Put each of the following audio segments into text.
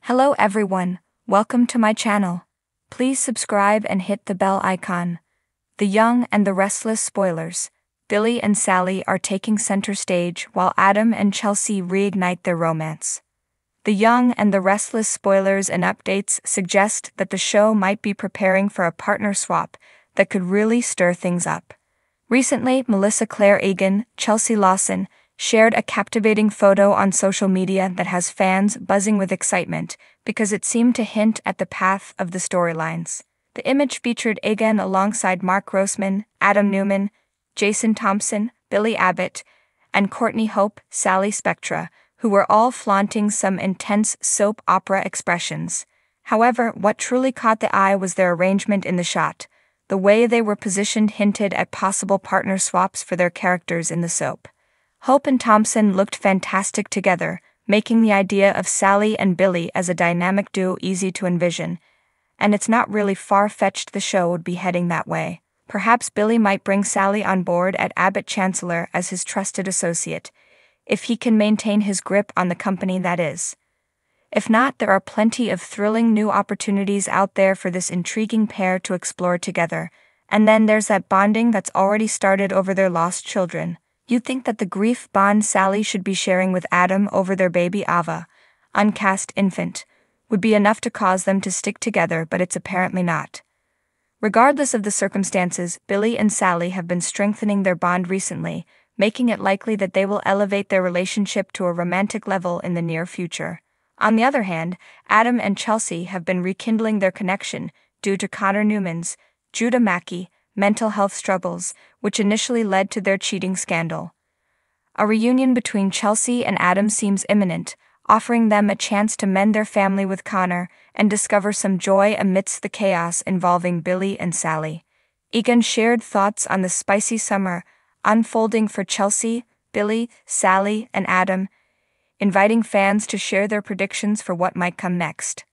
Hello everyone, welcome to my channel. Please subscribe and hit the bell icon. The Young and the Restless spoilers. Billy and Sally are taking center stage while Adam and Chelsea reignite their romance. The Young and the Restless spoilers and updates suggest that the show might be preparing for a partner swap that could really stir things up. Recently, Melissa Claire Egan, Chelsea Lawson, shared a captivating photo on social media that has fans buzzing with excitement because it seemed to hint at the path of the storylines. The image featured Egan alongside Mark Grossman, Adam Newman, Jason Thompson, Billy Abbott, and Courtney Hope, Sally Spectra, who were all flaunting some intense soap opera expressions. However, what truly caught the eye was their arrangement in the shot. The way they were positioned hinted at possible partner swaps for their characters in the soap. Hope and Thompson looked fantastic together, making the idea of Sally and Billy as a dynamic duo easy to envision. And it's not really far-fetched the show would be heading that way. Perhaps Billy might bring Sally on board at Abbott Chancellor as his trusted associate, if he can maintain his grip on the company, that is. If not, there are plenty of thrilling new opportunities out there for this intriguing pair to explore together. And then there's that bonding that's already started over their lost children. You'd think that the grief bond Sally should be sharing with Adam over their baby Ava, uncast infant, would be enough to cause them to stick together, but it's apparently not. Regardless of the circumstances, Billy and Sally have been strengthening their bond recently, making it likely that they will elevate their relationship to a romantic level in the near future. On the other hand, Adam and Chelsea have been rekindling their connection due to Connor Newman's, Judah Mackey, mental health struggles, which initially led to their cheating scandal. A reunion between Chelsea and Adam seems imminent, offering them a chance to mend their family with Connor and discover some joy amidst the chaos involving Billy and Sally. Egan shared thoughts on the spicy summer unfolding for Chelsea, Billy, Sally, and Adam, inviting fans to share their predictions for what might come next.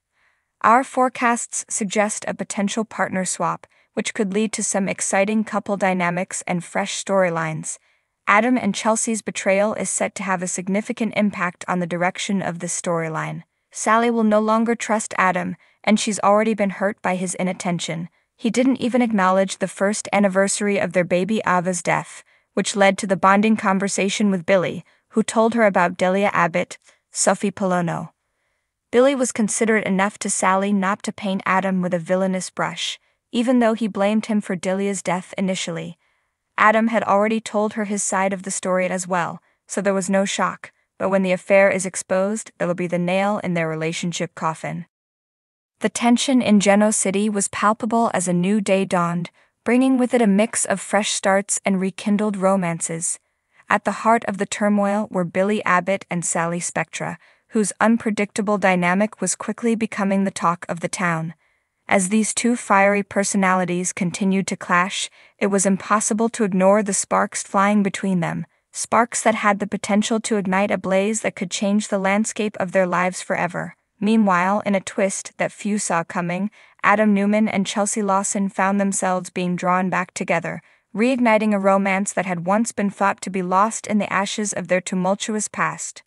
Our forecasts suggest a potential partner swap, which could lead to some exciting couple dynamics and fresh storylines. Adam and Chelsea's betrayal is set to have a significant impact on the direction of this storyline. Sally will no longer trust Adam, and she's already been hurt by his inattention. He didn't even acknowledge the first anniversary of their baby Ava's death, which led to the bonding conversation with Billy, who told her about Delia Abbott, Sophie Polono. Billy was considerate enough to Sally not to paint Adam with a villainous brush, even though he blamed him for Delia's death initially. Adam had already told her his side of the story as well, so there was no shock, but when the affair is exposed, it'll be the nail in their relationship coffin. The tension in Genoa City was palpable as a new day dawned, bringing with it a mix of fresh starts and rekindled romances. At the heart of the turmoil were Billy Abbott and Sally Spectra, whose unpredictable dynamic was quickly becoming the talk of the town. As these two fiery personalities continued to clash, it was impossible to ignore the sparks flying between them, sparks that had the potential to ignite a blaze that could change the landscape of their lives forever. Meanwhile, in a twist that few saw coming, Adam Newman and Chelsea Lawson found themselves being drawn back together, reigniting a romance that had once been thought to be lost in the ashes of their tumultuous past.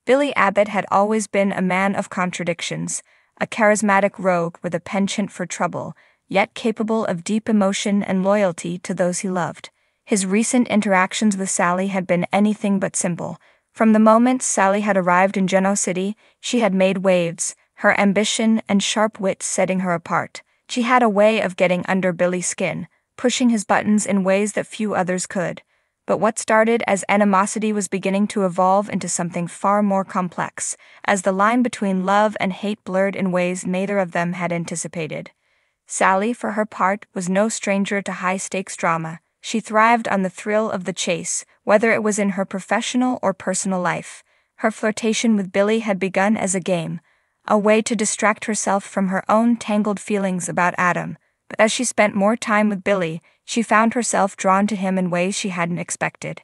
Billy Abbott had always been a man of contradictions, a charismatic rogue with a penchant for trouble, yet capable of deep emotion and loyalty to those he loved. His recent interactions with Sally had been anything but simple. From the moment Sally had arrived in Genoa City, she had made waves, her ambition and sharp wit setting her apart. She had a way of getting under Billy's skin, pushing his buttons in ways that few others could. But what started as animosity was beginning to evolve into something far more complex, as the line between love and hate blurred in ways neither of them had anticipated. Sally, for her part, was no stranger to high-stakes drama. She thrived on the thrill of the chase, whether it was in her professional or personal life. Her flirtation with Billy had begun as a game, a way to distract herself from her own tangled feelings about Adam. But as she spent more time with Billy, she found herself drawn to him in ways she hadn't expected.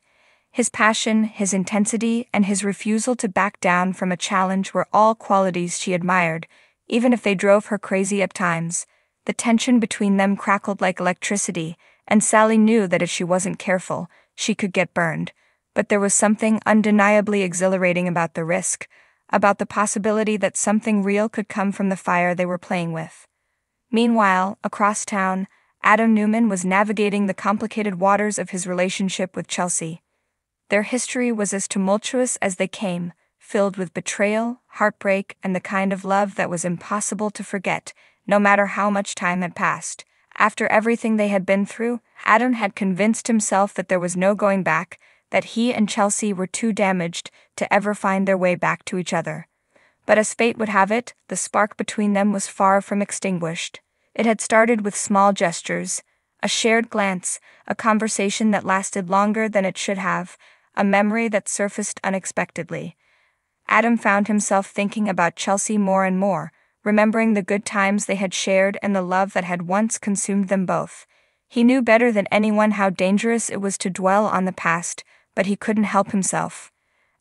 His passion, his intensity, and his refusal to back down from a challenge were all qualities she admired, even if they drove her crazy at times. The tension between them crackled like electricity, and Sally knew that if she wasn't careful, she could get burned. But there was something undeniably exhilarating about the risk, about the possibility that something real could come from the fire they were playing with. Meanwhile, across town, Adam Newman was navigating the complicated waters of his relationship with Chelsea. Their history was as tumultuous as they came, filled with betrayal, heartbreak, and the kind of love that was impossible to forget, no matter how much time had passed. After everything they had been through, Adam had convinced himself that there was no going back, that he and Chelsea were too damaged to ever find their way back to each other. But as fate would have it, the spark between them was far from extinguished. It had started with small gestures, a shared glance, a conversation that lasted longer than it should have, a memory that surfaced unexpectedly. Adam found himself thinking about Chelsea more and more, remembering the good times they had shared and the love that had once consumed them both. He knew better than anyone how dangerous it was to dwell on the past, but he couldn't help himself.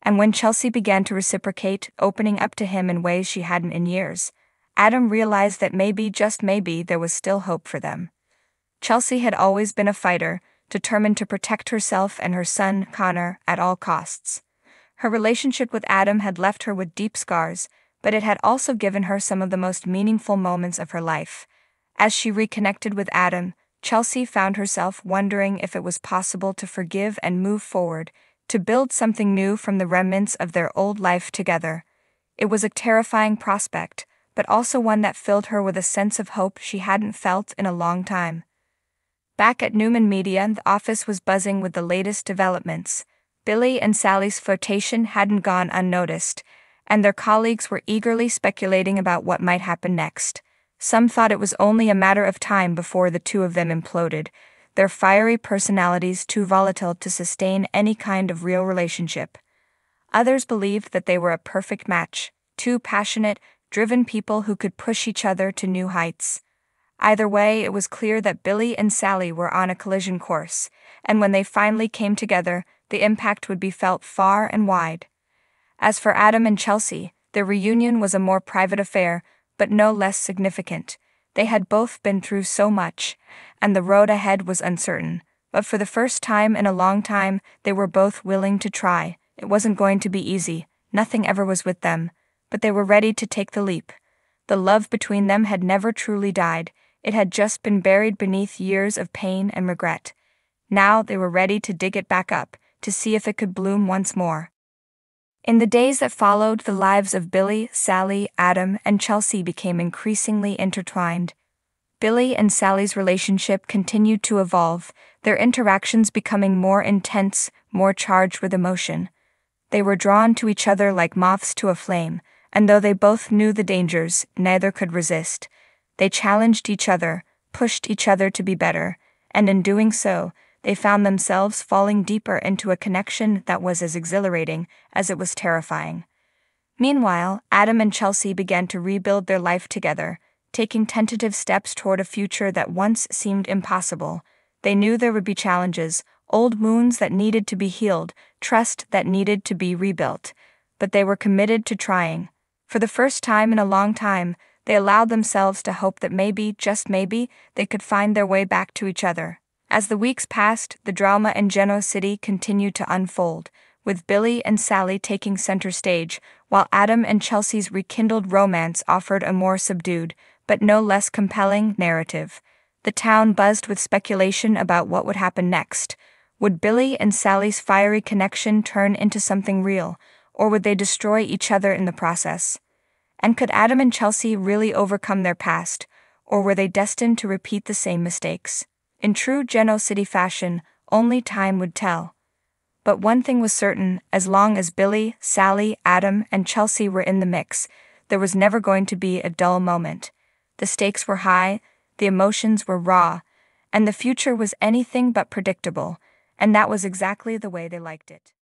And when Chelsea began to reciprocate, opening up to him in ways she hadn't in years, Adam realized that maybe, just maybe, there was still hope for them. Chelsea had always been a fighter, determined to protect herself and her son, Connor, at all costs. Her relationship with Adam had left her with deep scars, but it had also given her some of the most meaningful moments of her life. As she reconnected with Adam, Chelsea found herself wondering if it was possible to forgive and move forward, to build something new from the remnants of their old life together. It was a terrifying prospect, but also one that filled her with a sense of hope she hadn't felt in a long time. Back at Newman Media, the office was buzzing with the latest developments. Billy and Sally's flirtation hadn't gone unnoticed, and their colleagues were eagerly speculating about what might happen next. Some thought it was only a matter of time before the two of them imploded, their fiery personalities too volatile to sustain any kind of real relationship. Others believed that they were a perfect match, two passionate, driven people who could push each other to new heights. Either way, it was clear that Billy and Sally were on a collision course, and when they finally came together, the impact would be felt far and wide. As for Adam and Chelsea, their reunion was a more private affair, but no less significant. They had both been through so much, and the road ahead was uncertain, but for the first time in a long time, they were both willing to try. It wasn't going to be easy, nothing ever was with them, but they were ready to take the leap. The love between them had never truly died, it had just been buried beneath years of pain and regret. Now they were ready to dig it back up, to see if it could bloom once more. In the days that followed, the lives of Billy, Sally, Adam, and Chelsea became increasingly intertwined. Billy and Sally's relationship continued to evolve, their interactions becoming more intense, more charged with emotion. They were drawn to each other like moths to a flame, and though they both knew the dangers, neither could resist. They challenged each other, pushed each other to be better, and in doing so, they found themselves falling deeper into a connection that was as exhilarating as it was terrifying. Meanwhile, Adam and Chelsea began to rebuild their life together, taking tentative steps toward a future that once seemed impossible. They knew there would be challenges, old wounds that needed to be healed, trust that needed to be rebuilt, but they were committed to trying. For the first time in a long time, they allowed themselves to hope that maybe, just maybe, they could find their way back to each other. As the weeks passed, the drama in Genoa City continued to unfold, with Billy and Sally taking center stage, while Adam and Chelsea's rekindled romance offered a more subdued, but no less compelling, narrative. The town buzzed with speculation about what would happen next. Would Billy and Sally's fiery connection turn into something real, or would they destroy each other in the process? And could Adam and Chelsea really overcome their past, or were they destined to repeat the same mistakes? In true Genoa City fashion, only time would tell. But one thing was certain, as long as Billy, Sally, Adam, and Chelsea were in the mix, there was never going to be a dull moment. The stakes were high, the emotions were raw, and the future was anything but predictable, and that was exactly the way they liked it.